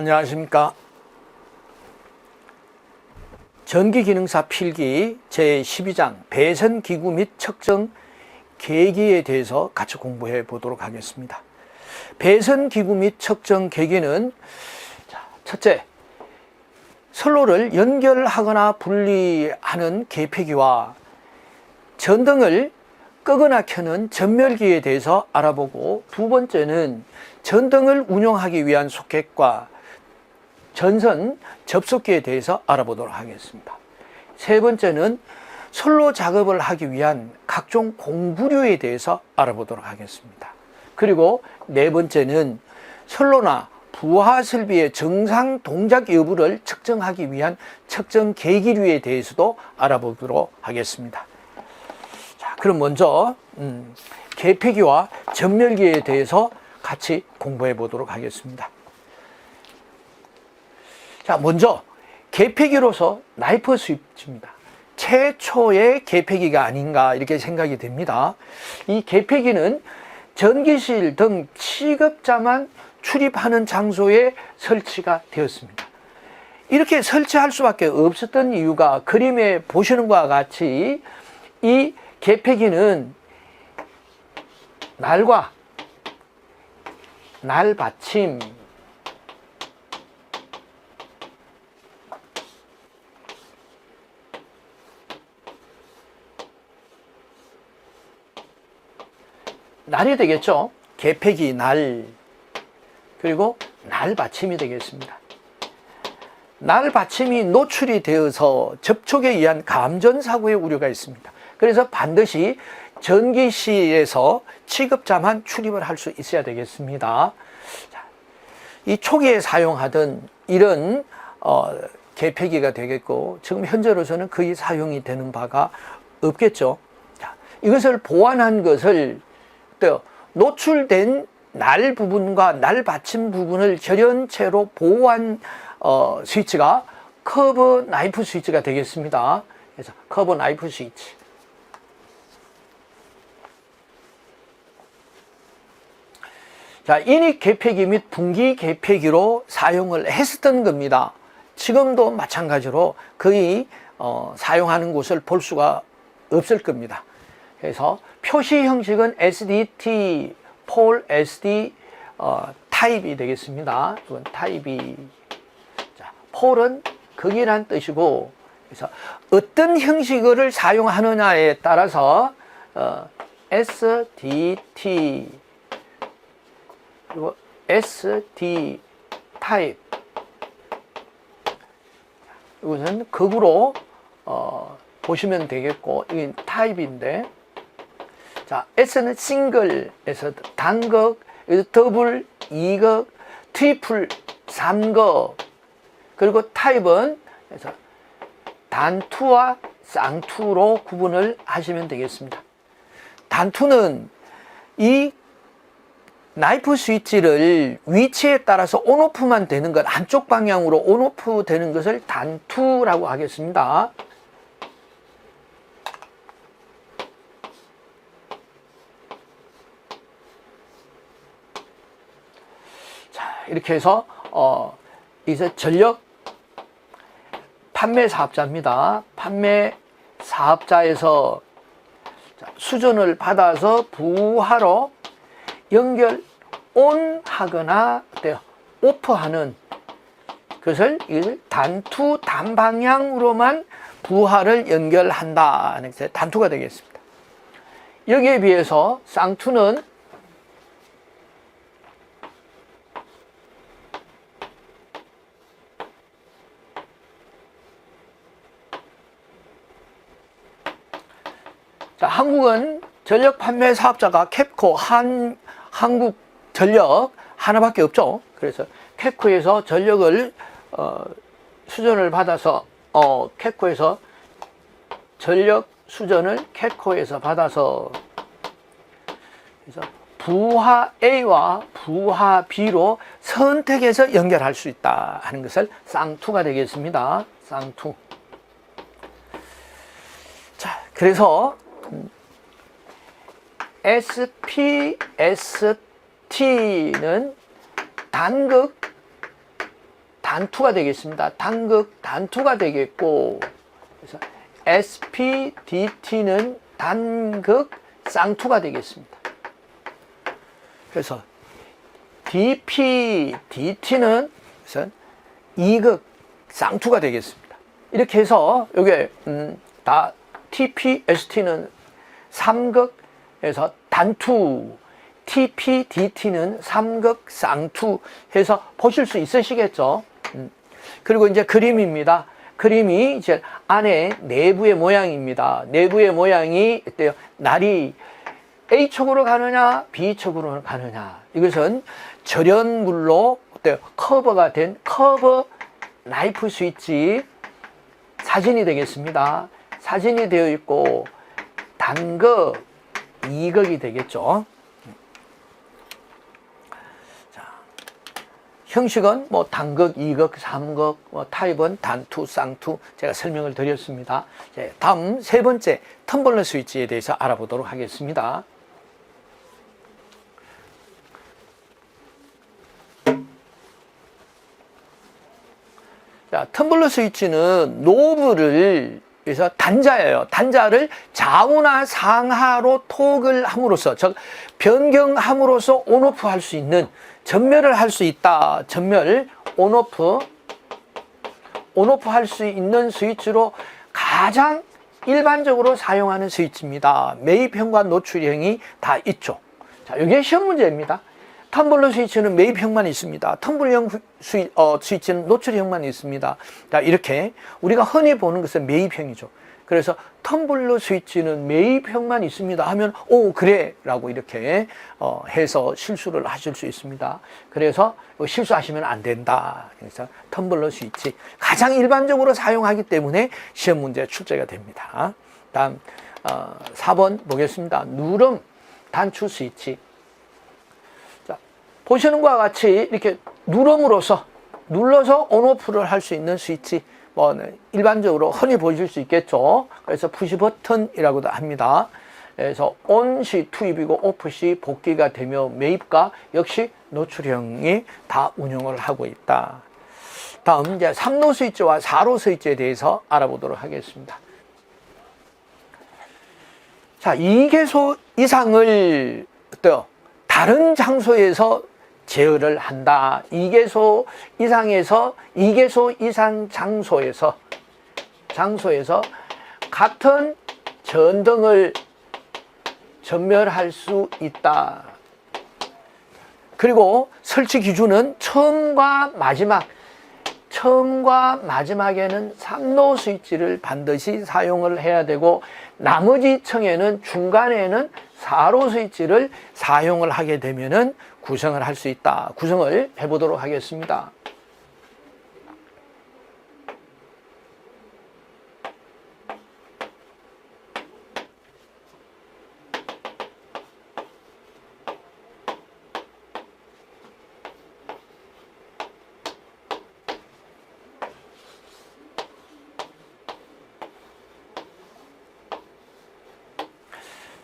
안녕하십니까. 전기기능사 필기 제12장 배선기구 및 측정 계기에 대해서 같이 공부해 보도록 하겠습니다. 배선기구 및 측정 계기는 첫째, 선로를 연결하거나 분리하는 계폐기와 전등을 끄거나 켜는 전멸기에 대해서 알아보고, 두 번째는 전등을 운용하기 위한 소켓과 전선 접속기에 대해서 알아보도록 하겠습니다. 세 번째는 선로 작업을 하기 위한 각종 공구류에 대해서 알아보도록 하겠습니다. 그리고 네 번째는 선로나 부하 설비의 정상 동작 여부를 측정하기 위한 측정 계기류에 대해서도 알아보도록 하겠습니다. 자, 그럼 먼저 계폐기와 전멸기에 대해서 같이 공부해 보도록 하겠습니다. 자, 먼저 계폐기로서 나이프 스위치입니다. 최초의 계폐기가 아닌가 이렇게 생각이 됩니다. 이 계폐기는 전기실 등 취급자만 출입하는 장소에 설치가 되었습니다. 이렇게 설치할 수밖에 없었던 이유가, 그림에 보시는 것과 같이 이 계폐기는 날과 날 받침, 날이 되겠죠. 계폐기 날, 그리고 날 받침이 되겠습니다. 날 받침이 노출이 되어서 접촉에 의한 감전사고의 우려가 있습니다. 그래서 반드시 전기실에서 취급자만 출입을 할 수 있어야 되겠습니다. 이 초기에 사용하던 이런 계폐기가 되겠고, 지금 현재로서는 거의 사용이 되는 바가 없겠죠. 이것을 보완한 것을 또 노출된 날 부분과 날 받침 부분을 절연체로 보호한 스위치가 커브 나이프 스위치가 되겠습니다. 그래서 커브 나이프 스위치. 자, 인입 계폐기 및 분기 계폐기로 사용을 했었던 겁니다. 지금도 마찬가지로 거의 사용하는 곳을 볼 수가 없을 겁니다. 그래서 표시 형식은 SDT, 폴 SD 타입이 되겠습니다. 이건 타입이, 자, 폴은 극이란 뜻이고, 그래서 어떤 형식을 사용하느냐에 따라서 SDT 그리고 SD 타입, 이것은 극으로 보시면 되겠고, 이건 타입인데, 자, S는 싱글에서 단극, 더블 2극, 트리플 3극, 그리고 타입은 그래서 단투와 쌍투로 구분을 하시면 되겠습니다. 단투는 이 나이프 스위치를 위치에 따라서 온오프만 되는 것, 한쪽 방향으로 온오프 되는 것을 단투라고 하겠습니다. 자, 이렇게 해서 이제 전력 판매 사업자입니다. 판매 사업자에서 수전을 받아서 부하로 연결 온 하거나 오프 하는 것을 단투 단방향으로만 부하를 연결한다 하는 게 단투가 되겠습니다. 여기에 비해서 쌍투는 자, 한국은 전력 판매 사업자가 캡코, 한국전력 하나밖에 없죠. 그래서 캡코에서 전력을 수전을 받아서 캡코에서 전력 수전을 캡코에서 받아서, 그래서 부하 A와 부하 B로 선택해서 연결할 수 있다 하는 것을 쌍투가 되겠습니다. 쌍투. 자, 그래서 SPST는 단극 단투가 되겠습니다. 단극 단투가 되겠고, 그래서 SPDT는 단극 쌍투가 되겠습니다. 그래서 DPDT는 이극 쌍투가 되겠습니다. 이렇게 해서 요게 다 TPST는 삼극에서 단투, TPDT는 삼극 쌍투 해서 보실 수 있으시겠죠? 그리고 이제 그림입니다. 그림이 이제 안에 내부의 모양입니다. 내부의 모양이 어때요? 날이 A축으로 가느냐, B축으로 가느냐. 이것은 절연물로 어때요? 커버가 된 커버 나이프 스위치 사진이 되겠습니다. 사진이 되어 있고, 단극, 이극이 되겠죠. 자, 형식은 뭐 단극, 이극, 삼극, 뭐 타입은 단투, 쌍투 제가 설명을 드렸습니다. 다음 세 번째 텀블러 스위치에 대해서 알아보도록 하겠습니다. 자, 텀블러 스위치는 노브를 그래서 단자예요. 단자를 좌우나 상하로 토글 함으로써, 즉 변경함으로써 온오프 할 수 있는, 전멸을 할 수 있다. 전멸, 온오프 할 수 있는 스위치로 가장 일반적으로 사용하는 스위치입니다. 매입형과 노출형이 다 있죠. 자, 이게 시험 문제입니다. 텀블러 스위치는 매입형만 있습니다. 텀블러형 스위치는 노출형만 있습니다. 자, 이렇게 우리가 흔히 보는 것은 매입형이죠. 그래서 텀블러 스위치는 매입형만 있습니다 하면 오 그래 라고 이렇게 해서 실수를 하실 수 있습니다. 그래서 실수하시면 안 된다. 그래서 텀블러 스위치 가장 일반적으로 사용하기 때문에 시험 문제 출제가 됩니다. 다음 4번 보겠습니다. 누름 단추 스위치. 보시는 것과 같이 이렇게 누름으로써 눌러서 온오프를 할 수 있는 스위치, 뭐 일반적으로 흔히 보실 수 있겠죠. 그래서 푸시 버튼이라고도 합니다. 그래서 온 시 투입이고 오프 시 복귀가 되며 매입과 역시 노출형이 다 운영을 하고 있다. 다음 이제 3로 스위치와 4로 스위치에 대해서 알아보도록 하겠습니다. 자, 2개소 이상을 어때요? 다른 장소에서 제어를 한다. 2개소 이상에서 2개소 이상 장소에서 같은 전등을 전멸할 수 있다. 그리고 설치 기준은 처음과 마지막에는 3로 스위치를 반드시 사용을 해야 되고, 나머지 층에는 중간에는 4로 스위치를 사용을 하게 되면은 구성을 할 수 있다. 구성을 해보도록 하겠습니다.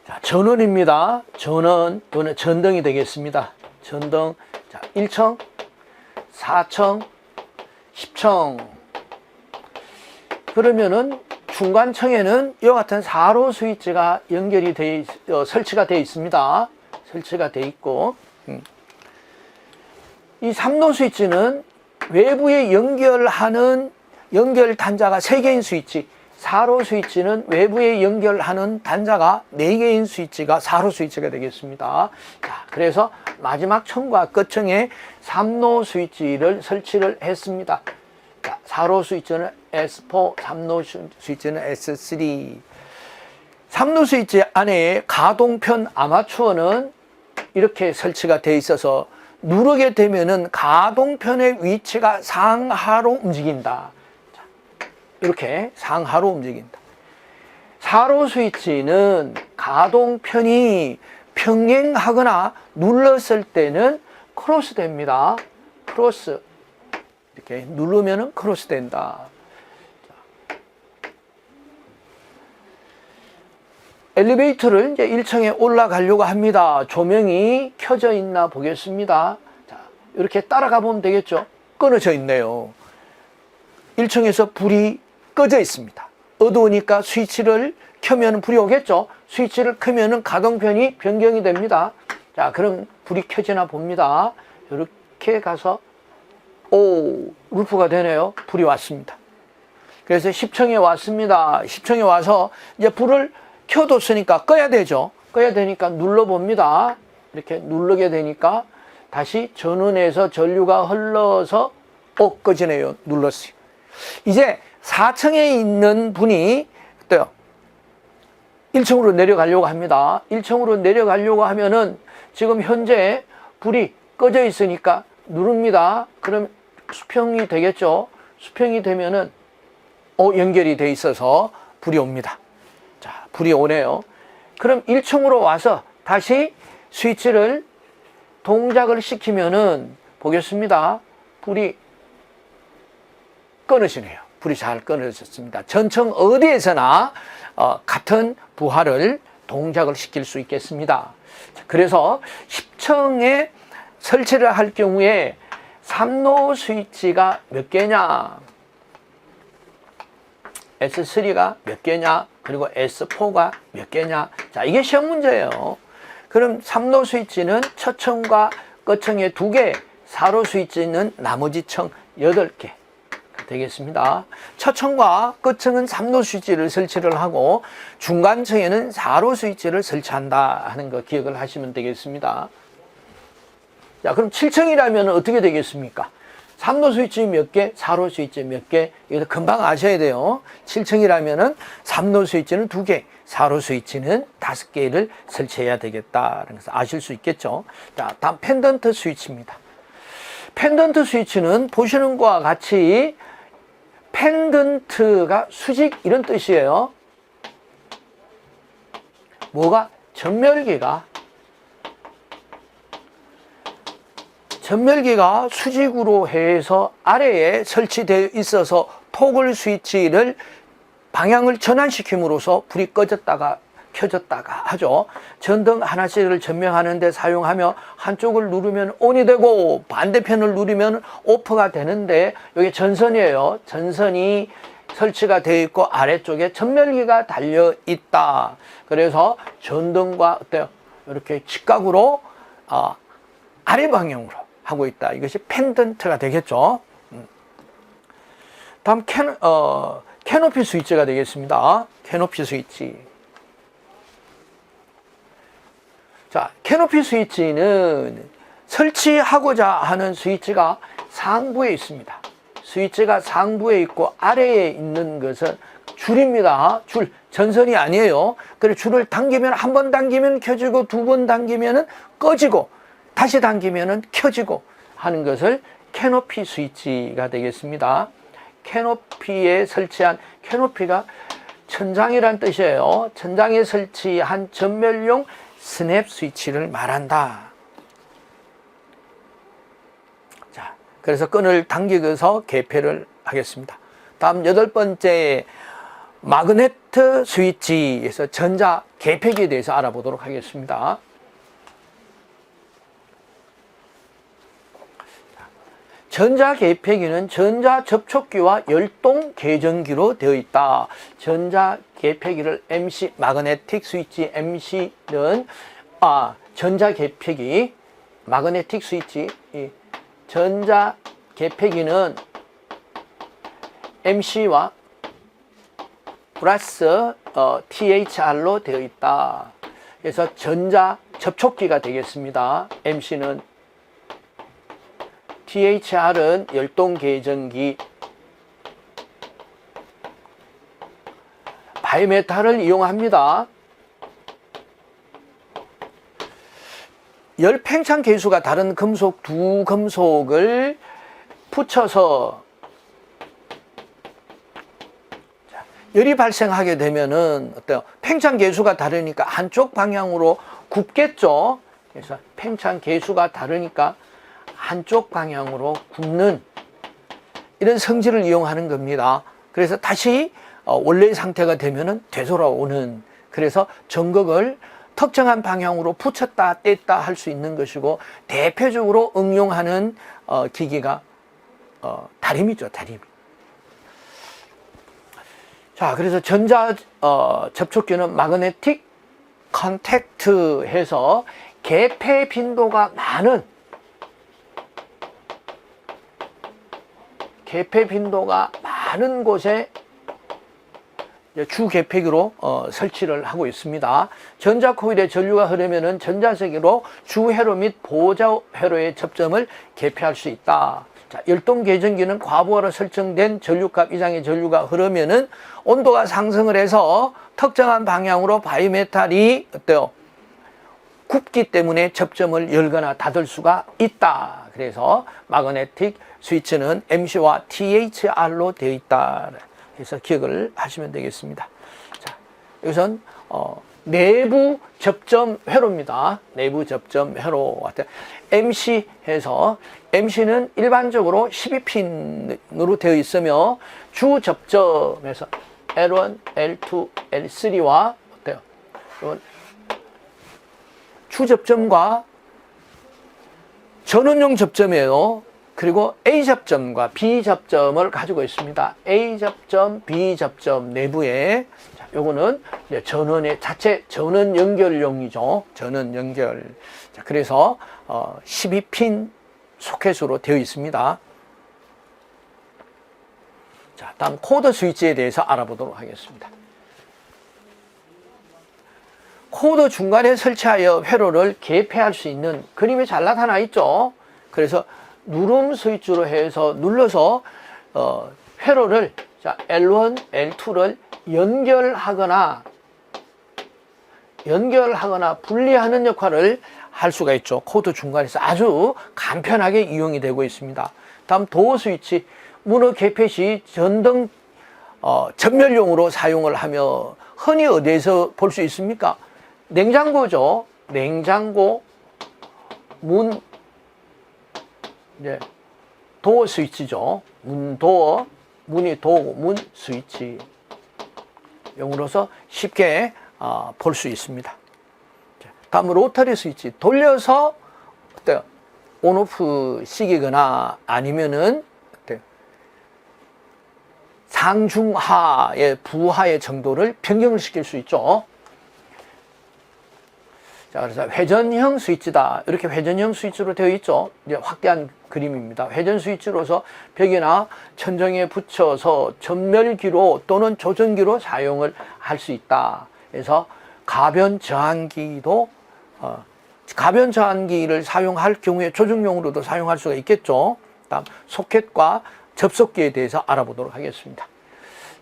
자, 전원입니다. 전원 또는 전등이 되겠습니다. 전등. 자, 1층, 4층, 10층. 그러면은 중간층에는 이와 같은 4로 스위치가 설치가 되어 있습니다. 설치가 되어 있고, 이 3로 스위치는 외부에 연결하는 연결 단자가 3개인 스위치, 4로 스위치는 외부에 연결하는 단자가 4개인 스위치가 4로 스위치가 되겠습니다. 자, 그래서 마지막 층과 끝층에 3로 스위치를 설치를 했습니다. 자, 4로 스위치는 S4, 3로 스위치는 S3. 3로 스위치 안에 가동편 아마추어는 이렇게 설치가 되어 있어서 누르게 되면은 가동편의 위치가 상하로 움직인다. 이렇게 상하로 움직인다. 4로 스위치는 가동편이 평행하거나 눌렀을 때는 크로스 됩니다. 크로스. 이렇게 누르면은 크로스 된다. 엘리베이터를 이제 1층에 올라가려고 합니다. 조명이 켜져 있나 보겠습니다. 자, 이렇게 따라가 보면 되겠죠. 끊어져 있네요. 1층에서 불이 꺼져 있습니다. 어두우니까 스위치를 켜면 불이 오겠죠. 스위치를 켜면 가동편이 변경이 됩니다. 자, 그럼 불이 켜지나 봅니다. 이렇게 가서 루프가 되네요. 불이 왔습니다. 그래서 10층에 왔습니다. 10층에 와서 이제 불을 켜뒀으니까 꺼야 되죠. 꺼야 되니까 눌러봅니다. 이렇게 누르게 되니까 다시 전원에서 전류가 흘러서 꺼지네요. 눌렀어요. 이제 4층에 있는 분이 어때요? 1층으로 내려가려고 합니다. 1층으로 내려가려고 하면은 지금 현재 불이 꺼져 있으니까 누릅니다. 그럼 수평이 되겠죠. 수평이 되면은 연결이 돼 있어서 불이 옵니다. 자, 불이 오네요. 그럼 1층으로 와서 다시 스위치를 동작을 시키면은 보겠습니다. 불이 끊어지네요. 불이 잘 끊어졌습니다. 전층 어디에서나 같은 부하를 동작을 시킬 수 있겠습니다. 그래서 10층에 설치를 할 경우에 3로 스위치가 몇 개냐, S3가 몇 개냐, 그리고 S4가 몇 개냐. 자, 이게 시험 문제예요. 그럼 3로 스위치는 첫 층과 끝층에 2개, 4로 스위치는 나머지 층 8개 되겠습니다. 첫 층과 끝층은 3로 스위치를 설치를 하고 중간층에는 4로 스위치를 설치한다 하는 거 기억을 하시면 되겠습니다. 자, 그럼 7층이라면 어떻게 되겠습니까? 3로 스위치 몇 개, 4로 스위치 몇 개, 이거 금방 아셔야 돼요. 7층이라면은 3로 스위치는 2개, 4로 스위치는 5개를 설치해야 되겠다는 것을 아실 수 있겠죠. 자, 다음 펜던트 스위치입니다. 펜던트 스위치는 보시는 것과 같이 펜던트가 수직 이런 뜻이에요. 뭐가? 전멸기가 수직으로 해서 아래에 설치되어 있어서 토글 스위치를 방향을 전환시킴으로써 불이 꺼졌다가 켜졌다가 하죠. 전등 하나씩을 전명하는 데 사용하며 한쪽을 누르면 ON이 되고 반대편을 누르면 OFF가 되는데 이게 전선이에요. 전선이 설치가 되어 있고 아래쪽에 전멸기가 달려 있다. 그래서 전등과 어때요? 이렇게 직각으로 아래 방향으로 하고 있다. 이것이 펜던트가 되겠죠. 다음 캐노피 스위치가 되겠습니다. 캐노피 스위치. 자, 캐노피 스위치는 설치하고자 하는 스위치가 상부에 있습니다. 스위치가 상부에 있고 아래에 있는 것은 줄입니다. 줄, 전선이 아니에요. 그래서 줄을 당기면 한 번 당기면 켜지고 2번 당기면 꺼지고 다시 당기면 켜지고 하는 것을 캐노피 스위치가 되겠습니다. 캐노피에 설치한, 캐노피가 천장이란 뜻이에요. 천장에 설치한 전멸용 스냅 스위치를 말한다. 자, 그래서 끈을 당기고서 개폐를 하겠습니다. 다음 8번째 마그네트 스위치에서 전자 개폐기에 대해서 알아보도록 하겠습니다. 전자 개폐기는 전자 접촉기와 열동 계전기로 되어 있다. 전자 개폐기를 MC, 마그네틱 스위치 MC는 전자 개폐기, 마그네틱 스위치, 전자 개폐기는 MC와 플러스 THR로 되어 있다. 그래서 전자 접촉기가 되겠습니다. MC는, THR은 열동 계전기, 바이메탈을 이용합니다. 열 팽창 계수가 다른 금속 두 금속을 붙여서 열이 발생하게 되면은 어때요? 팽창 계수가 다르니까 한쪽 방향으로 굽겠죠. 그래서 팽창 계수가 다르니까 한쪽 방향으로 굽는 이런 성질을 이용하는 겁니다. 그래서 다시 원래의 상태가 되면은 되돌아오는, 그래서 전극을 특정한 방향으로 붙였다 뗐다 할 수 있는 것이고 대표적으로 응용하는 기기가 다림이죠, 다림. 자, 그래서 전자 접촉기는 마그네틱 컨택트 해서 개폐 빈도가 많은 곳에 주 개폐기로 설치를 하고 있습니다. 전자코일에 전류가 흐르면은 전자세기로 주 회로 및 보호자 회로의 접점을 개폐할 수 있다. 자, 열동 계전기는 과부하로 설정된 전류값 이상의 전류가 흐르면은 온도가 상승을 해서 특정한 방향으로 바이메탈이 어때요? 굽기 때문에 접점을 열거나 닫을 수가 있다. 그래서 마그네틱 스위치는 MC와 THR로 되어 있다. 그래서 기억을 하시면 되겠습니다. 자, 이것은 내부 접점 회로입니다. 내부 접점 회로 같은 MC 해서 MC는 일반적으로 12핀으로 되어 있으며 주 접점에서 L1, L2, L3와 어때요? 주 접점과 전원용 접점이에요. 그리고 A 접점과 B 접점을 가지고 있습니다. A 접점, B 접점 내부에 자, 요거는 이제 전원의 자체 전원 연결용이죠. 전원 연결. 자, 그래서 12핀 소켓으로 되어 있습니다. 자, 다음 코드 스위치에 대해서 알아보도록 하겠습니다. 코드 중간에 설치하여 회로를 개폐할 수 있는 그림이 잘 나타나 있죠. 그래서 누름 스위치로 해서 눌러서 회로를 자, L1, L2를 연결하거나 분리하는 역할을 할 수가 있죠. 코드 중간에서 아주 간편하게 이용이 되고 있습니다. 다음 도어 스위치, 문어 개폐 시 전등 전멸용으로 사용을 하며 흔히 어디에서 볼 수 있습니까? 냉장고죠. 냉장고 문 도어 스위치죠. 문 도어, 문이 도어고 문 스위치 용으로서 쉽게 볼 수 있습니다. 다음 로터리 스위치 돌려서 어때요? 온오프 시키거나 아니면은 어때요? 상중하의 부하의 정도를 변경을 시킬 수 있죠. 자, 그래서 회전형 스위치다. 이렇게 회전형 스위치로 되어 있죠. 이제 확대한 그림입니다. 회전 스위치로서 벽이나 천정에 붙여서 전멸기로 또는 조전기로 사용을 할 수 있다. 그래서 가변 저항기도 가변 저항기를 사용할 경우에 조정용으로도 사용할 수가 있겠죠. 다음 소켓과 접속기에 대해서 알아보도록 하겠습니다.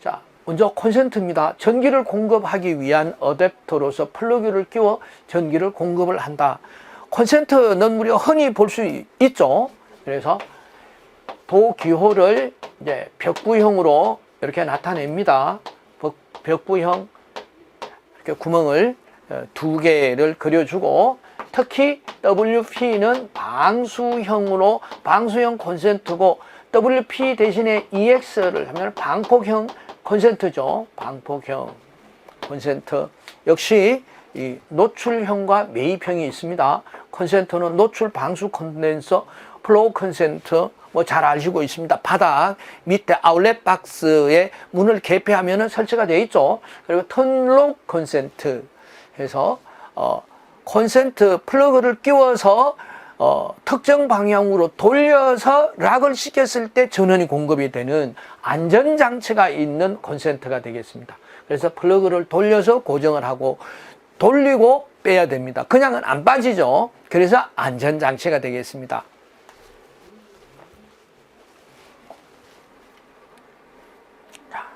자, 먼저 콘센트입니다. 전기를 공급하기 위한 어댑터로서 플러그를 끼워 전기를 공급을 한다. 콘센트는 우리가 흔히 볼 수 있죠. 그래서 도기호를 이제 벽구형으로 이렇게 나타냅니다. 벽구형 이렇게 구멍을 두 개를 그려주고 특히 WP는 방수형으로 방수형 콘센트고 WP 대신에 EX를 하면 방폭형 콘센트죠. 방폭형 콘센트 역시 이 노출형과 매입형이 있습니다. 콘센트는 노출 방수 콘덴서, 플로우 콘센트 뭐 잘 아시고 있습니다. 바닥 밑에 아울렛 박스에 문을 개폐하면 설치가 되어 있죠. 그리고 턴록 콘센트 해서 콘센트 플러그를 끼워서 특정 방향으로 돌려서 락을 시켰을 때 전원이 공급이 되는 안전장치가 있는 콘센트가 되겠습니다. 그래서 플러그를 돌려서 고정을 하고 돌리고 빼야 됩니다. 그냥은 안 빠지죠. 그래서 안전장치가 되겠습니다. 자,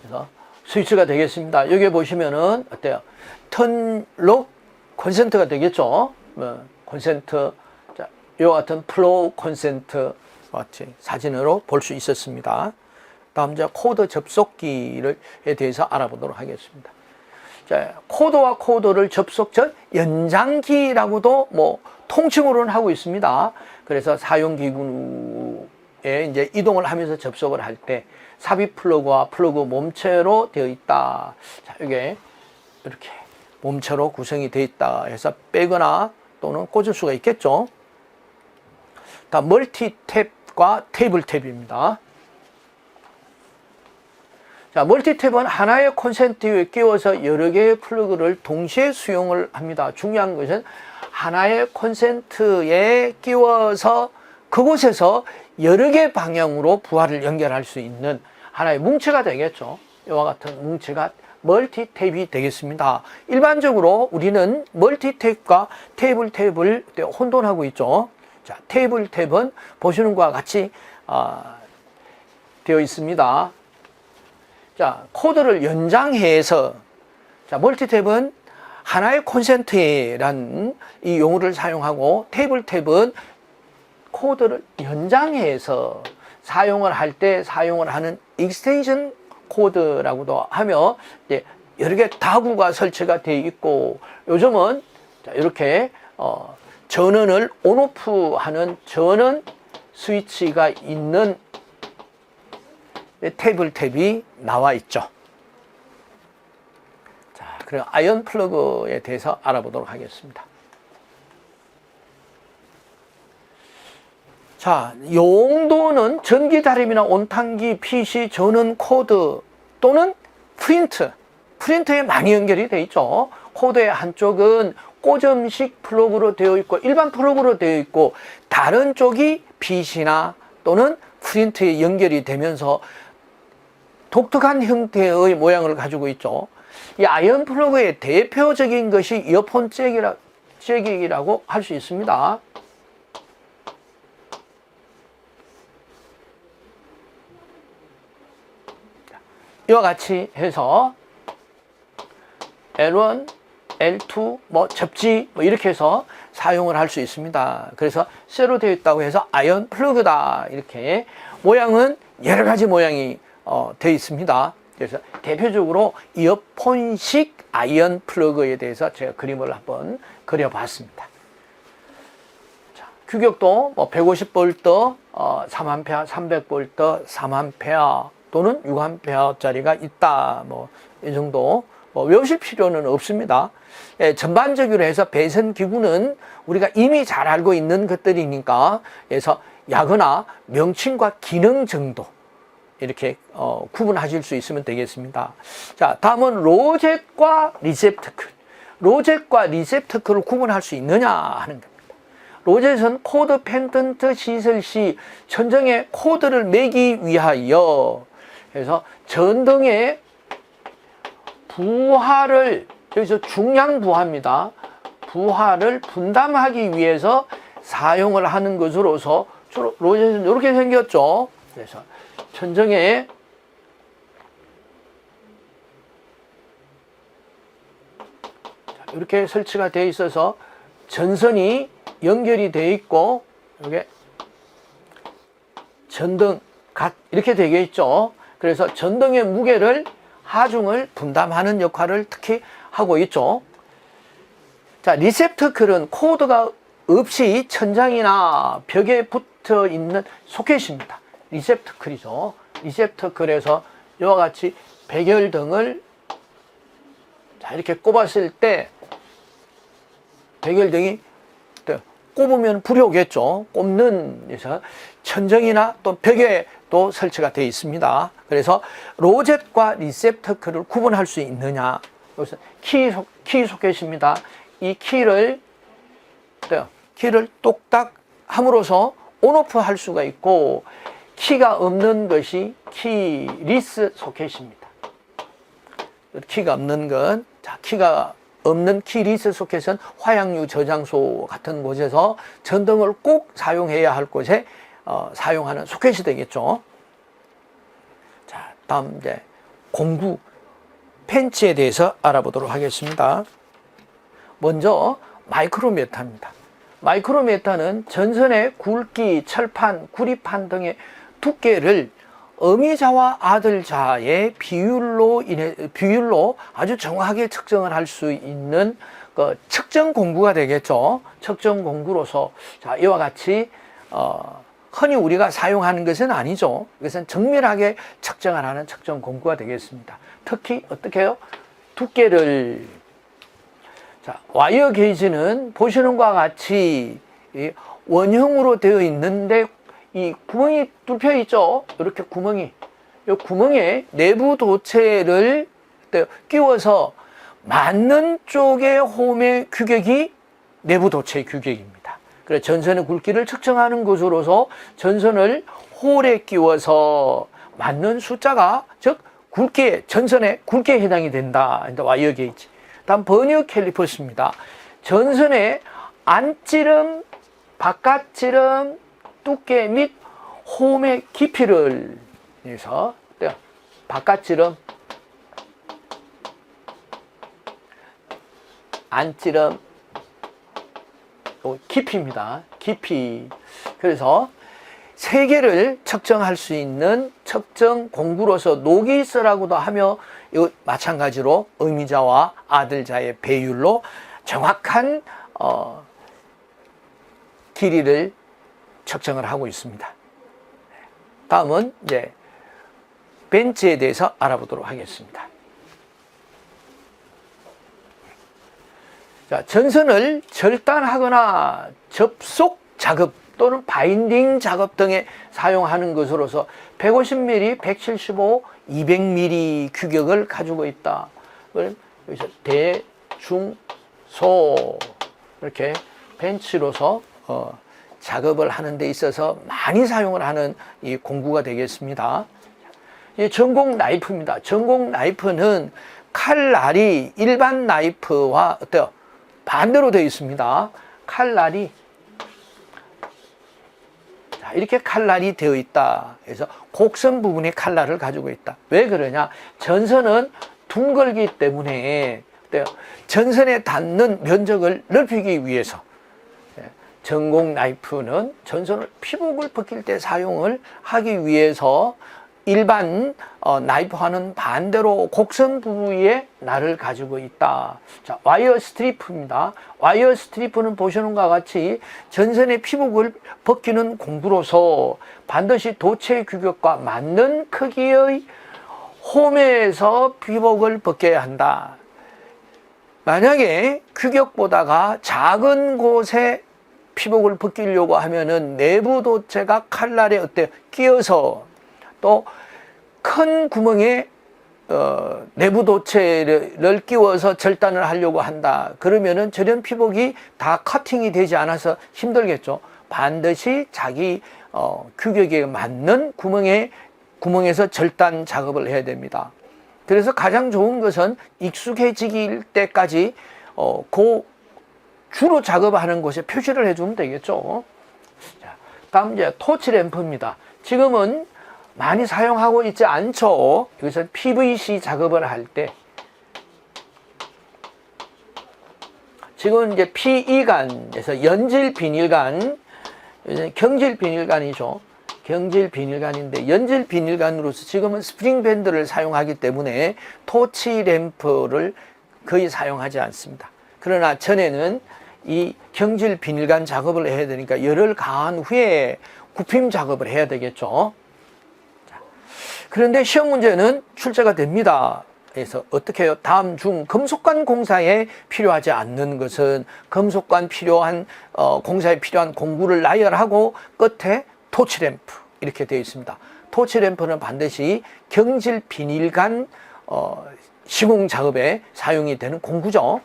그래서 스위치가 되겠습니다. 여기 보시면은 어때요? 턴록 콘센트가 되겠죠. 콘센트, 자, 이와 같은 플로우 콘센트 사진으로 볼 수 있었습니다. 다음 이제 코드 접속기에 대해서 알아보도록 하겠습니다. 자, 코드와 코드를 접속 전 연장기라고도 뭐 통칭으로는 하고 있습니다. 그래서 사용기구에 이제 이동을 하면서 접속을 할 때 삽입 플러그와 플러그 몸체로 되어 있다. 자, 이게 이렇게 몸체로 구성이 되어 있다 해서 빼거나 또는 꽂을 수가 있겠죠. 다 멀티탭 멀티탭과 테이블탭입니다. 자, 멀티탭은 하나의 콘센트에 끼워서 여러 개의 플러그를 동시에 수용을 합니다. 중요한 것은 하나의 콘센트에 끼워서 그곳에서 여러 개 방향으로 부하를 연결할 수 있는 하나의 뭉치가 되겠죠. 이와 같은 뭉치가 멀티탭이 되겠습니다. 일반적으로 우리는 멀티탭과 테이블탭을 혼돈하고 있죠. 자, 테이블탭은 보시는 것과 같이 되어 있습니다. 자, 코드를 연장해서, 자, 멀티탭은 하나의 콘센트라는 이 용어를 사용하고, 테이블탭은 코드를 연장해서 사용을 할 때 사용을 하는 익스텐션 코드라고도 하며, 이제 여러 개 다구가 설치가 되어 있고, 요즘은 자, 이렇게 전원을 온오프 하는 전원 스위치가 있는 테이블탭이 나와 있죠. 자, 그럼 아이언 플러그에 대해서 알아보도록 하겠습니다. 자, 용도는 전기 다림이나 온탄기, PC, 전원 코드 또는 프린트에 많이 연결이 되어 있죠. 코드의 한쪽은 꽂음식 플러그로 되어 있고 일반 플러그로 되어 있고, 다른 쪽이 PC나 또는 프린트에 연결이 되면서 독특한 형태의 모양을 가지고 있죠. 이 아이언 플러그의 대표적인 것이 이어폰 잭이라고 할 수 있습니다. 이와 같이 해서 L1, L2, 접지 이렇게 해서 사용을 할 수 있습니다. 그래서 쇠로 되어 있다고 해서 아이언 플러그다, 이렇게 모양은 여러 가지 모양이 되어 있습니다. 그래서 대표적으로 이어폰식 아이언 플러그에 대해서 제가 그림을 한번 그려봤습니다. 자, 규격도 150V, 3A, 300V, 3A 또는 6A짜리가 있다. 이 정도 외우실 필요는 없습니다. 전반적으로 해서 배선 기구는 우리가 이미 잘 알고 있는 것들이니까, 그래서 약어나 명칭과 기능 정도 이렇게 구분하실 수 있으면 되겠습니다. 자, 다음은 로젯과 리셉터클. 로젯과 리셉터클을 구분할 수 있느냐 하는 겁니다. 로젯은 코드 펜던트 시설 시 천정에 코드를 매기 위하여, 그래서 전등의 부하를, 여기서 중량 부하입니다. 부하를 분담하기 위해서 사용을 하는 것으로서 주로 로젯은 이렇게 생겼죠. 그래서 천정에 이렇게 설치가 되어 있어서 전선이 연결이 되어 있고, 이게 전등 이렇게 되어 있죠. 그래서 전등의 무게를, 하중을 분담하는 역할을 특히 하고 있죠. 자, 리셉터클은 코드가 없이 천장이나 벽에 붙어 있는 소켓입니다. 리셉터클이죠. 리셉터클에서 이와 같이 백열등을 자, 이렇게 꼽았을 때 백열등이 꼽으면 불이 오겠죠. 꼽는, 그래서 천정이나 또 벽에 또 설치가 되어 있습니다. 그래서 로젯과 리셉터클을 구분할 수 있느냐. 여기서 키 소켓입니다. 이 키를 똑딱 함으로써 온오프 할 수가 있고, 키가 없는 것이 키 리스 소켓입니다. 키가 없는 건, 자, 키가 없는 키 리스 소켓은 화약류 저장소 같은 곳에서 전등을 꼭 사용해야 할 곳에 사용하는 소켓이 되겠죠. 자, 다음 이제 공구 펜치에 대해서 알아보도록 하겠습니다. 먼저 마이크로메타입니다. 마이크로메타는 전선의 굵기, 철판, 구리판 등의 두께를 어미자와 아들자의 비율로 아주 정확하게 측정을 할 수 있는 측정 공구가 되겠죠. 측정 공구로서, 자, 이와 같이 흔히 우리가 사용하는 것은 아니죠. 이것은 정밀하게 측정을 하는 측정 공구가 되겠습니다. 특히 어떻게 해요? 두께를, 자, 와이어 게이지는 보시는 것과 같이 원형으로 되어 있는데 이 구멍이 뚫혀 있죠. 이렇게 구멍이. 이 구멍에 내부 도체를 끼워서 맞는 쪽의 홈의 규격이 내부 도체의 규격입니다. 그래서 전선의 굵기를 측정하는 것으로서 전선을 홀에 끼워서 맞는 숫자가, 즉 굵기에, 전선의 굵기에 해당이 된다. 와이어 게이지. 다음 버니어 캘리퍼스입니다. 전선의 안지름, 바깥지름, 두께 및 홈의 깊이를 해서 바깥지름, 안지름, 깊이입니다. 깊이. 그래서 세 개를 측정할 수 있는 측정 공구로서 노기스라고도 하며, 이거 마찬가지로 의미자와 아들자의 배율로 정확한 길이를 측정을 하고 있습니다. 다음은 이제 벤치에 대해서 알아보도록 하겠습니다. 자, 전선을 절단하거나 접속 작업 또는 바인딩 작업 등에 사용하는 것으로서 150mm, 175, 200mm 규격을 가지고 있다. 여기서 대, 중, 소 이렇게 벤치로서 작업을 하는 데 있어서 많이 사용을 하는 이 공구가 되겠습니다. 이 전공 나이프입니다. 전공 나이프는 칼날이 일반 나이프와 어때요? 반대로 되어 있습니다. 칼날이 이렇게 칼날이 되어 있다. 그래서 곡선 부분에 칼날을 가지고 있다. 왜 그러냐? 전선은 둥글기 때문에 전선에 닿는 면적을 넓히기 위해서 전공 나이프는 전선을 피복을 벗길 때 사용을 하기 위해서 일반 나이프와는 반대로 곡선 부위에 날을 가지고 있다. 자, 와이어 스트리프입니다. 와이어 스트리프는 보시는 것과 같이 전선의 피복을 벗기는 공구로서 반드시 도체 규격과 맞는 크기의 홈에서 피복을 벗겨야 한다. 만약에 규격보다가 작은 곳에 피복을 벗기려고 하면은 내부 도체가 칼날에 끼어서 또 큰 구멍에 내부 도체를 끼워서 절단을 하려고 한다. 그러면은 절연 피복이 다 커팅이 되지 않아서 힘들겠죠. 반드시 자기 규격에 맞는 구멍에서 절단 작업을 해야 됩니다. 그래서 가장 좋은 것은 익숙해지길 때까지 주로 작업하는 곳에 표시를 해주면 되겠죠. 자, 다음 이제 토치 램프입니다. 지금은 많이 사용하고 있지 않죠. 여기서 PVC 작업을 할 때 지금 이제 PE관에서 연질 비닐관, 경질 비닐관이죠. 경질 비닐관인데 연질 비닐관으로서 지금은 스프링 밴드를 사용하기 때문에 토치 램프를 거의 사용하지 않습니다. 그러나 전에는 이 경질 비닐관 작업을 해야 되니까 열을 가한 후에 굽힘 작업을 해야 되겠죠. 그런데 시험 문제는 출제가 됩니다. 그래서 어떻게 해요? 다음 중 금속관 공사에 필요하지 않는 것은 금속관 필요한 공사에 필요한 공구를 나열하고 끝에 토치 램프 이렇게 되어 있습니다. 토치 램프는 반드시 경질 비닐관 시공 작업에 사용이 되는 공구죠.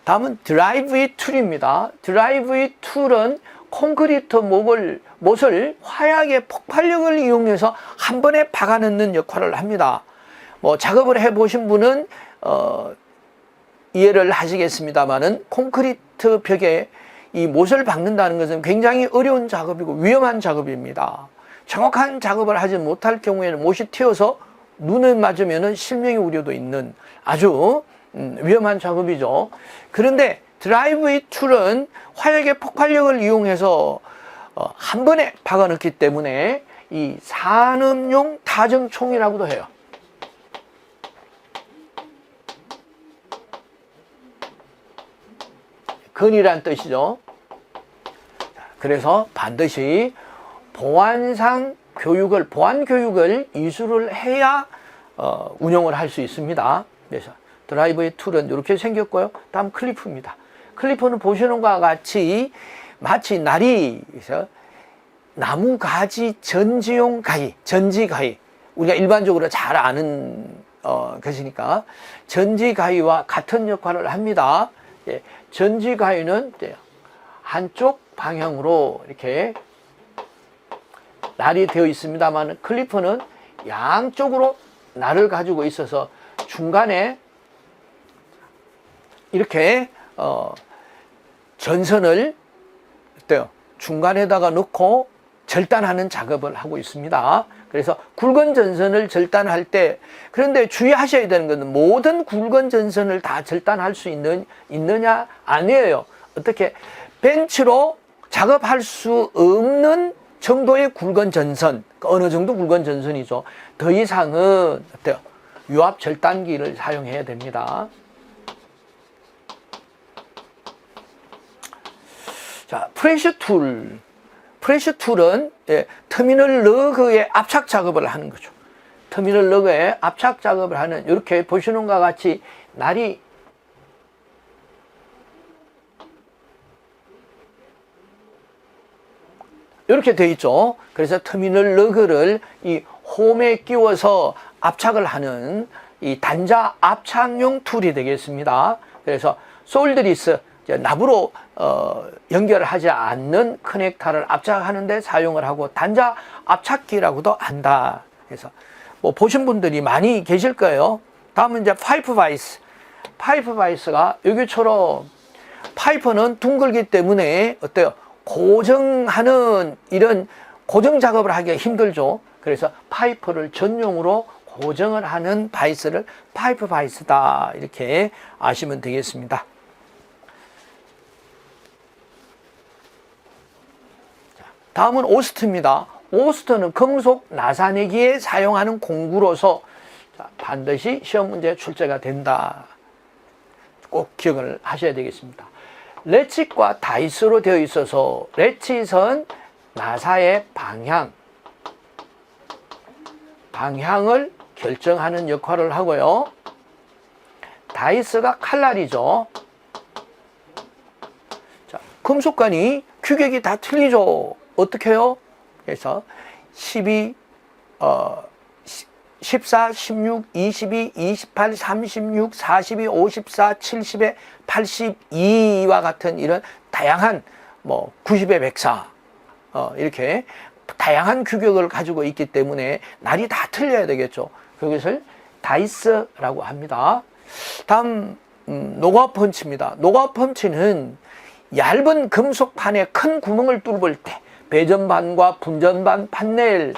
다음은 드라이브웨이 툴입니다. 드라이브웨이 툴은 콘크리트 못을 화약의 폭발력을 이용해서 한 번에 박아넣는 역할을 합니다. 작업을 해보신 분은 이해를 하시겠습니다만은 콘크리트 벽에 이 못을 박는다는 것은 굉장히 어려운 작업이고 위험한 작업입니다. 정확한 작업을 하지 못할 경우에는 못이 튀어서 눈에 맞으면 실명의 우려도 있는 아주 위험한 작업이죠. 그런데 드라이브웨이 툴은 화약의 폭발력을 이용해서 한 번에 박아넣기 때문에 이 산업용 타정총이라고도 해요. 건이란 뜻이죠. 그래서 반드시 보안 교육을 이수를 해야 운영을 할 수 있습니다. 그래서 드라이브웨이 툴은 이렇게 생겼고요. 다음 클리프입니다. 클리퍼는 보시는 것과 같이 마치 날이 나무 가지 전지용 가위, 전지 가위, 우리가 일반적으로 잘 아는 것이니까 전지 가위와 같은 역할을 합니다. 예, 전지 가위는 한쪽 방향으로 이렇게 날이 되어 있습니다만 클리퍼는 양쪽으로 날을 가지고 있어서 중간에 이렇게 전선을 중간에다가 넣고 절단하는 작업을 하고 있습니다. 그래서 굵은 전선을 절단할 때, 그런데 주의하셔야 되는 것은 모든 굵은 전선을 다 절단할 수 있느냐? 아니에요. 어떻게 벤치로 작업할 수 없는 정도의 굵은 전선, 어느 정도 굵은 전선이죠. 더 이상은 어때요? 유압 절단기를 사용해야 됩니다. 자, 프레셔 툴. 프레셔 툴은 터미널 러그에 압착 작업을 하는 거죠. 터미널 러그에 압착 작업을 하는, 이렇게 보시는 것과 같이 날이 이렇게 되어 있죠. 그래서 터미널 러그를 이 홈에 끼워서 압착을 하는 이 단자 압착용 툴이 되겠습니다. 그래서 솔드리스, 납으로 연결하지 않는 커넥터를 압착하는 데 사용을 하고 단자 압착기라고도 한다. 그래서 뭐 보신 분들이 많이 계실 거예요. 다음은 이제 파이프 바이스. 파이프 바이스가 여기처럼 파이프는 둥글기 때문에 어때요? 고정하는 이런 고정 작업을 하기가 힘들죠. 그래서 파이프를 전용으로 고정을 하는 바이스를 파이프 바이스다, 이렇게 아시면 되겠습니다. 다음은 오스트입니다. 오스트는 금속 나사내기에 사용하는 공구로서 반드시 시험 문제 출제가 된다. 꼭 기억을 하셔야 되겠습니다. 레칫과 다이스로 되어 있어서 레칫은 나사의 방향을 결정하는 역할을 하고요. 다이스가 칼날이죠. 자, 금속관이 규격이 다 틀리죠. 어떻게 해요? 그래서 12, 14, 16, 22, 28, 36, 42, 54, 70에 82와 같은 이런 다양한 90에 104 이렇게 다양한 규격을 가지고 있기 때문에 날이 다 틀려야 되겠죠. 그것을 다이스라고 합니다. 다음 노가 펀치입니다. 노가 펀치는 얇은 금속판에 큰 구멍을 뚫을 때 배전반과 분전반 판넬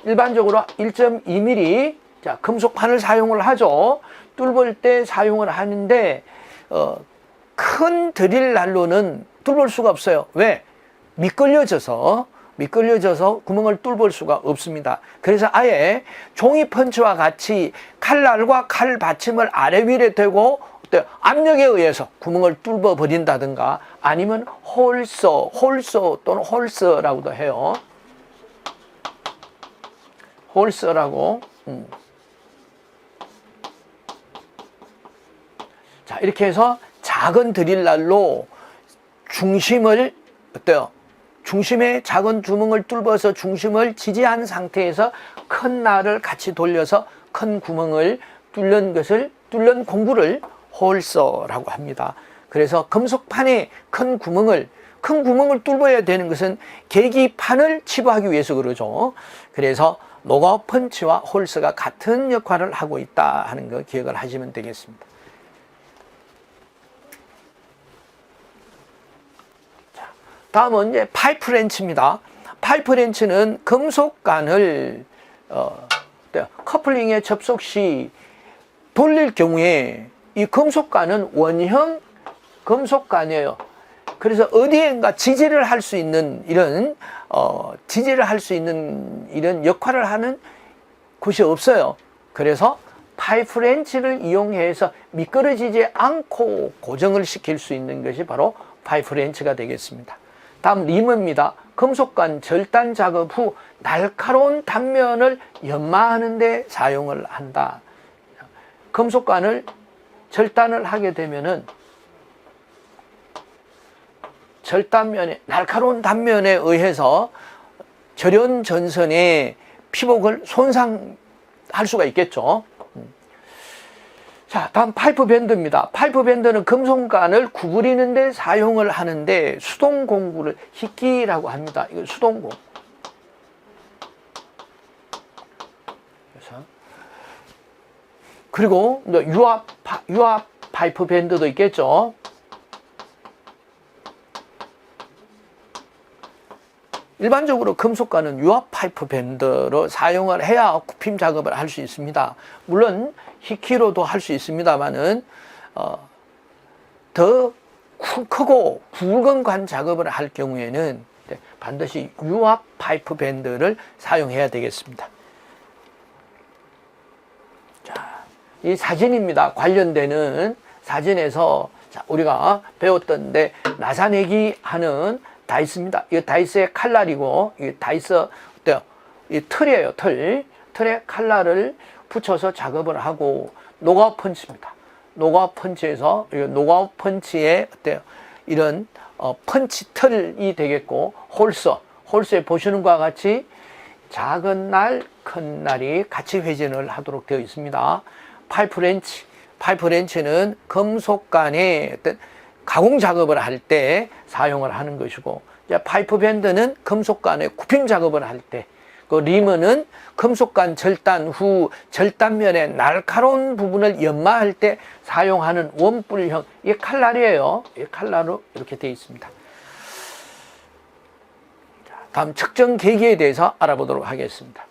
일반적으로 1.2mm 금속판을 사용을 하죠. 뚫을 때 사용을 하는데 큰 드릴 난로는 뚫을 수가 없어요. 왜? 미끌려져서 구멍을 뚫을 수가 없습니다. 그래서 아예 종이 펀치와 같이 칼날과 칼 받침을 아래 위에 대고 압력에 의해서 구멍을 뚫어 버린다든가 아니면 홀서 또는 홀서라고도 해요. 홀서라고. 자, 이렇게 해서 작은 드릴날로 중심을 중심에 작은 주먹을 뚫어서 중심을 지지한 상태에서 큰 날을 같이 돌려서 큰 구멍을 뚫는 공구를 홀서라고 합니다. 그래서 금속판에 큰 구멍을 뚫어야 되는 것은 계기판을 치부하기 위해서 그러죠. 그래서 노가 펀치와 홀서가 같은 역할을 하고 있다 하는 거 기억을 하시면 되겠습니다. 자, 다음은 이제 파이프 렌치입니다. 파이프 렌치는 금속관을 커플링에 접속 시 돌릴 경우에 이 금속관은 원형 금속관이에요. 그래서 어디엔가 지지를 할 수 있는 이런 역할을 하는 곳이 없어요. 그래서 파이프 렌치를 이용해서 미끄러지지 않고 고정을 시킬 수 있는 것이 바로 파이프 렌치가 되겠습니다. 다음 리머입니다. 금속관 절단 작업 후 날카로운 단면을 연마하는 데 사용을 한다. 금속관을 절단을 하게 되면은 절단면에 날카로운 단면에 의해서 절연 전선의 피복을 손상할 수가 있겠죠. 자, 다음 파이프 밴드입니다. 파이프 밴드는 금속관을 구부리는 데 사용을 하는데 수동 공구를 희끼라고 합니다. 이거 수동 공구. 그리고 유압 파이프 밴드도 있겠죠. 일반적으로 금속관은 유압 파이프 밴드로 사용을 해야 굽힘 작업을 할 수 있습니다. 물론 희키로도 할 수 있습니다만은 더 크고 굵은 관 작업을 할 경우에는 반드시 유압 파이프 밴드를 사용해야 되겠습니다. 자, 이 사진입니다. 관련되는 사진에서 우리가 배웠던데 나사내기 하는 다이스입니다. 이 다이스의 칼날이고, 이 다이스 어때요? 이 틀이에요. 틀에 칼날을 붙여서 작업을 하고, 노가웃 펀치입니다. 노가웃 펀치에서 노가웃 펀치에 어때요? 이런 펀치 틀이 되겠고, 홀스에 보시는 것과 같이 작은 날, 큰 날이 같이 회전을 하도록 되어 있습니다. 파이프 렌치는 금속관의 어떤 가공 작업을 할 때 사용을 하는 것이고, 이제 파이프 밴드는 금속관의 굽힘 작업을 할 때, 그 리머는 금속관 절단 후 절단면의 날카로운 부분을 연마할 때 사용하는 원뿔형, 이게 칼날이에요. 이 칼날로 이렇게 되어 있습니다. 다음 측정 계기에 대해서 알아보도록 하겠습니다.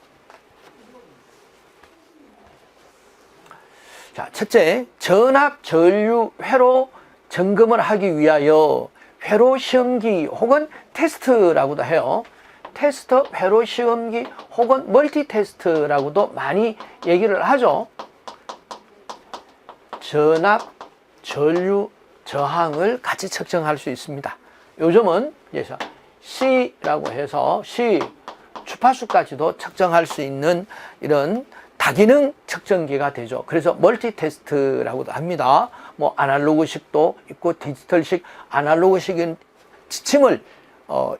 자, 첫째, 전압 전류 회로 점검을 하기 위하여 회로 시험기 혹은 테스트라고도 해요. 테스트, 회로 시험기 혹은 멀티 테스트라고도 많이 얘기를 하죠. 전압, 전류, 저항을 같이 측정할 수 있습니다. 요즘은 C라고 해서 C 주파수까지도 측정할 수 있는 이런 다기능 측정기가 되죠. 그래서 멀티 테스트라고도 합니다. 뭐 아날로그식도 있고 디지털식, 아날로그식은 지침을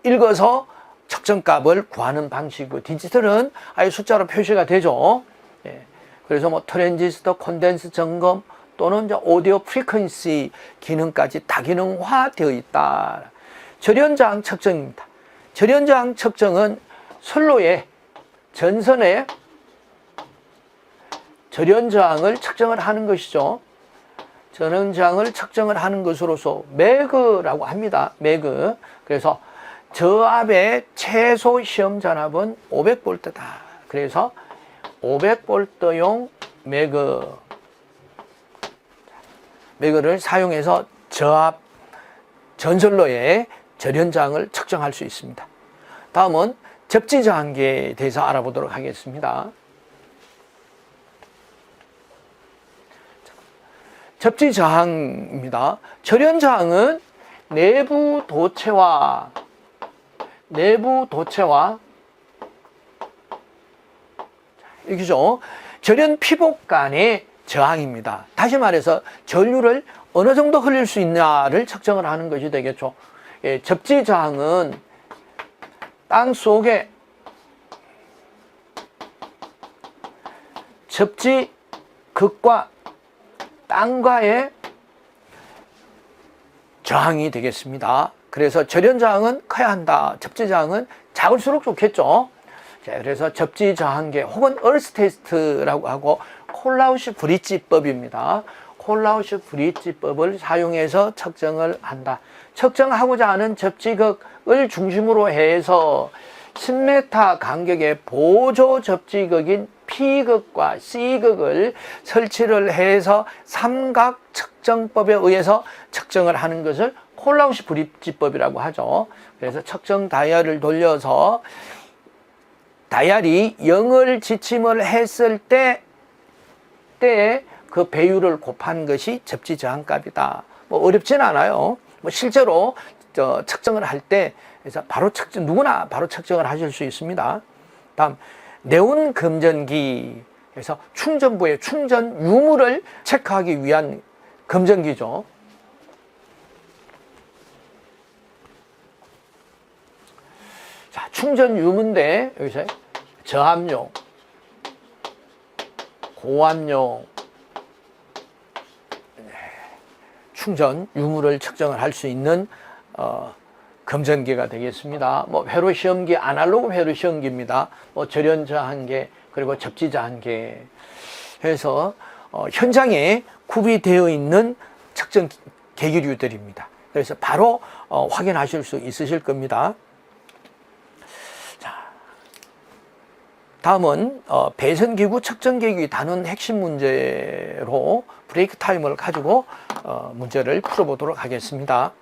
읽어서 측정값을 구하는 방식이고, 디지털은 아예 숫자로 표시가 되죠. 예. 그래서 뭐 트랜지스터 콘덴스 점검 또는 이제 오디오 프리퀀시 기능까지 다기능화되어 있다. 절연저항 측정입니다. 절연저항 측정은 선로의 전선의 절연저항을 측정을 하는 것이죠. 절연저항을 측정을 하는 것으로서 매그라고 합니다. 매그. 그래서 저압의 최소 시험 전압은 500V다. 그래서 500V용 매그를 사용해서 저압 전선로의 절연저항을 측정할 수 있습니다. 다음은 접지저항계에 대해서 알아보도록 하겠습니다. 접지저항입니다. 절연저항은 내부 도체와 이렇게죠. 절연 피복 간의 저항입니다. 다시 말해서 전류를 어느 정도 흘릴 수 있냐를 측정을 하는 것이 되겠죠. 예, 접지저항은 땅 속에 접지극과 땅과의 저항이 되겠습니다. 그래서 절연저항은 커야 한다. 접지저항은 작을수록 좋겠죠. 자, 그래서 접지저항계 혹은 얼스 테스트라고 하고 콜라우시 브릿지법입니다. 콜라우시 브릿지법을 사용해서 측정을 한다. 측정하고자 하는 접지극을 중심으로 해서 10m 간격의 보조 접지극인 P극과 C극을 설치를 해서 삼각 측정법에 의해서 측정을 하는 것을 콜라우시 브릿지법이라고 하죠. 그래서 측정 다이얼을 돌려서 다이얼이 0을 지침을 했을 때에 그 배율을 곱한 것이 접지저항값이다. 뭐 어렵진 않아요. 뭐 실제로 측정을 할 때 그래서 누구나 바로 측정을 하실 수 있습니다. 다음 네온 검전기, 그래서 충전부의 충전 유무를 체크하기 위한 검전기죠. 충전 유무인데 여기서 저압용, 고압용 충전 유무를 측정을 할 수 있는 검전기가 되겠습니다. 뭐 회로 시험기, 아날로그 회로 시험기입니다. 뭐 절연 저항계 그리고 접지 저항계 해서 현장에 구비되어 있는 측정 계기류들입니다. 그래서 바로 확인하실 수 있으실 겁니다. 자, 다음은 배선기구 측정계기 다는 핵심 문제로 브레이크 타임을 가지고 문제를 풀어보도록 하겠습니다.